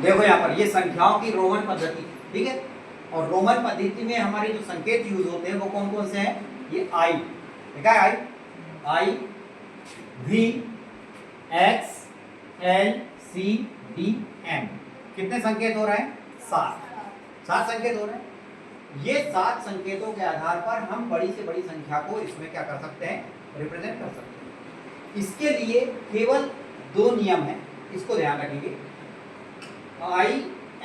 देखो यहाँ पर ये संख्याओं की रोमन पद्धति, ठीक है। और रोमन पद्धति में हमारे जो संकेत यूज होते हैं वो कौन कौन से हैं? ये आई, देखा है I, I V X L C D M. कितने संकेत हो रहे हैं? 7 संकेत हो रहे हैं। ये 7 संकेतों के आधार पर हम बड़ी से बड़ी संख्या को इसमें क्या कर सकते हैं? रिप्रेजेंट कर सकते हैं। इसके लिए केवल 2 नियम हैं, इसको ध्यान रखेंगे। आई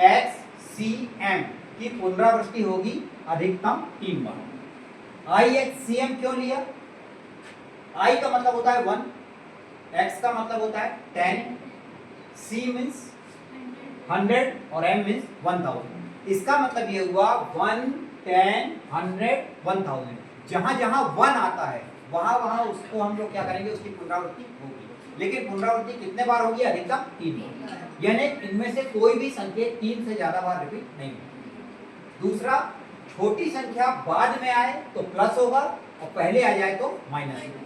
एक्स सी एम की पुनरावृत्ति होगी अधिकतम 3 बार। आई एक्स सी एम क्यों लिया? आई का मतलब होता है 1, एक्स का मतलब होता है 10, सी मीन्स 100 और एम मीन्स 1000। इसका मतलब ये हुआ 1, 10, 100, 1000। जहां जहां 1 आता है वहां वहां उसको हम लोग क्या करेंगे? उसकी पुनरावृत्ति होगी। लेकिन पुनरावृत्ति कितने बार होगी? अधिकतम 3 बार। यानी इनमें से कोई भी संकेत 3 से ज्यादा बार रिपीट नहीं होगा। दूसरा, छोटी संख्या बाद में आए तो प्लस होगा और पहले आ जाए तो माइनस होगा।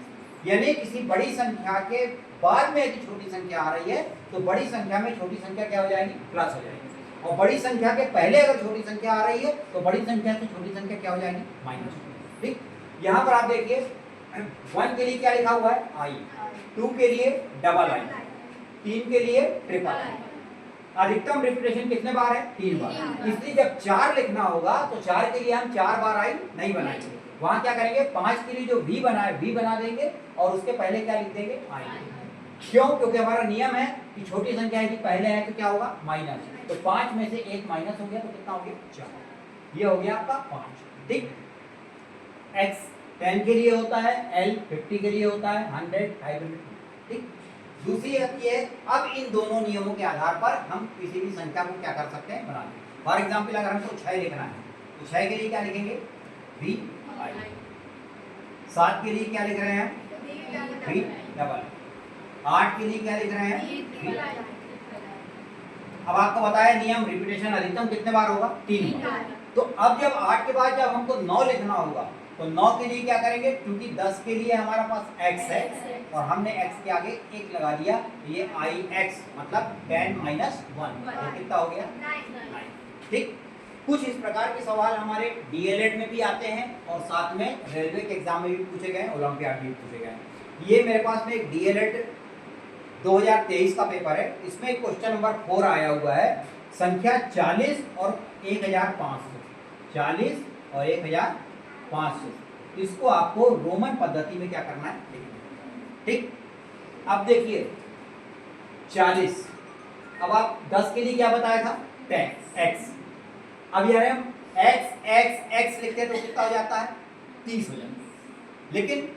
यानी किसी बड़ी संख्या के बाद में यदि छोटी संख्या आ रही है तो बड़ी संख्या में छोटी संख्या क्या हो जाएगी? प्लस हो जाएगी। और बड़ी संख्या के पहले अगर छोटी संख्या आ रही है तो बड़ी संख्या से छोटी संख्या क्या हो जाएगी? माइनस। ठीक, यहाँ पर आप देखिए 1 के लिए क्या लिखा हुआ है? आई, 2 के लिए डबल आई, 3 के लिए ट्रिपल आई। अधिकतम रिपीटेशन कितने बार है? 3 बार। इसलिए जब 4 लिखना होगा तो 4 के लिए हम 4 बार आई नहीं बनाएंगे। वहां क्या करेंगे? 5 के लिए जो वी बना है वी बना देंगे और उसके पहले क्या लिख देंगे? आई। क्यों? क्योंकि हमारा नियम है कि छोटी संख्या यदि पहले है तो क्या होगा? माइनस। तो 5 में से 1 माइनस हो गया तो कितना हो गया? 4। ये हो गया आपका 5। ठीक, x 10 के लिए होता है, l 50 के लिए होता है, 100 500। ठीक, दूसरी बात ये है, अब इन दोनों नियमों के आधार पर हम किसी भी संख्या को क्या कर सकते हैं? बना दें। फॉर एग्जाम्पल अगर हमको 6 लिखना है तो 6 के लिए क्या लिखेंगे? वी आई। 7 के लिए क्या लिख रहे हैं? We double. 8 के लिए क्या लिख रहे हैं? अब आपको बताया नियम रिपीटेशन अधिकतम कितने बार होगा? 3 बार। तो अब जब 8 के बाद जब हमको 9 लिखना होगा तो 9 के लिए क्या करेंगे? क्योंकि 10 के लिए हमारा पास x है और हमने x के आगे 1 लगा दिया, ये आई एक्स मतलब 10 माइनस 1 तो कितना हो गया? 9। ठीक, कुछ इस प्रकार के सवाल हमारे डीएलएड में भी आते हैं और साथ में रेलवे के एग्जाम में भी पूछे गए, ओलंपियाड में भी पूछे गए। ये मेरे पास में एक डीएलएड 2023 का पेपर है, इसमें क्वेश्चन नंबर 4 आया हुआ है। संख्या 40 और 1500, 40 और 1500, इसको आपको रोमन पद्धति में क्या करना है? लिखना। ठीक, अब देखिए 40, अब आप 10 के लिए क्या बताया था? 10 x। अब यार हम x x x लिखते तो कितना हो जाता है? 30 हो जाता। लेकिन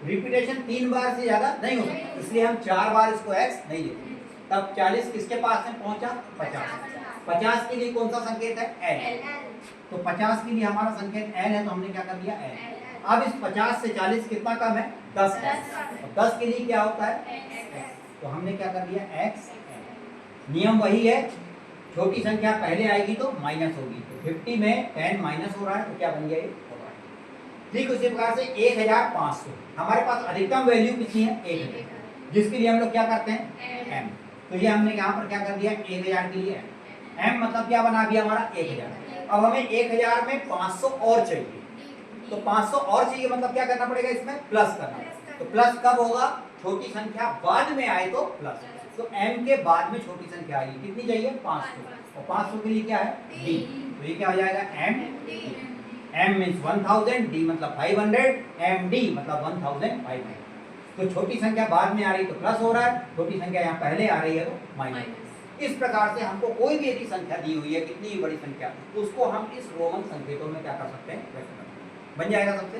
रिपीटेशन 3 बार से ज्यादा नहीं होता, इसलिए हम 4 बार इसको x नहीं लिखते। तब 40 किसके पास में पहुंचा? 50। 50 के लिए कौन सा संकेत है? l। तो 50 के लिए हमारा संकेत l है तो हमने क्या कर दिया? l। अब इस 50 से 40 कितना कम है? 10 है। 10 के लिए क्या होता है? x। तो हमने क्या कर दिया? x। नियम वही है, छोटी संख्या पहले आएगी तो माइनस होगी। तो 50 में 10 माइनस हो रहा है तो क्या बन गया? ये हो रहा है। ठीक उसी प्रकार से 1500, हमारे पास अधिकतम वैल्यू कितनी है? 1000, जिसके लिए हम लोग क्या करते हैं? m। तो ये हमने यहाँ पर क्या कर दिया? 1000 के लिए m मतलब क्या बना दिया हमारा? 1000। अब हमें 1000 में 500 और चाहिए, तो 500 और चाहिए मतलब क्या करना पड़ेगा? इसमें प्लस करना पड़ेगा। तो प्लस कब होगा? छोटी संख्या बाद में आए तो प्लस। तो m के बाद में छोटी संख्या आएगी, कितनी चाहिए? 500। और 500 के लिए क्या है? d। तो ये क्या हो जाएगा? m। m मीन्स 1000, d मतलब 500, md मतलब 1500। तो छोटी संख्या बाद में आ रही तो प्लस हो रहा है, छोटी संख्या यहाँ पहले आ रही है तो माइनस। इस प्रकार से हमको कोई भी यदि संख्या दी हुई है, कितनी बड़ी संख्या, उसको हम इस रोमन संकेतों में क्या कर सकते हैं? व्यक्त कर सकते हैं। बन जाएगा सबसे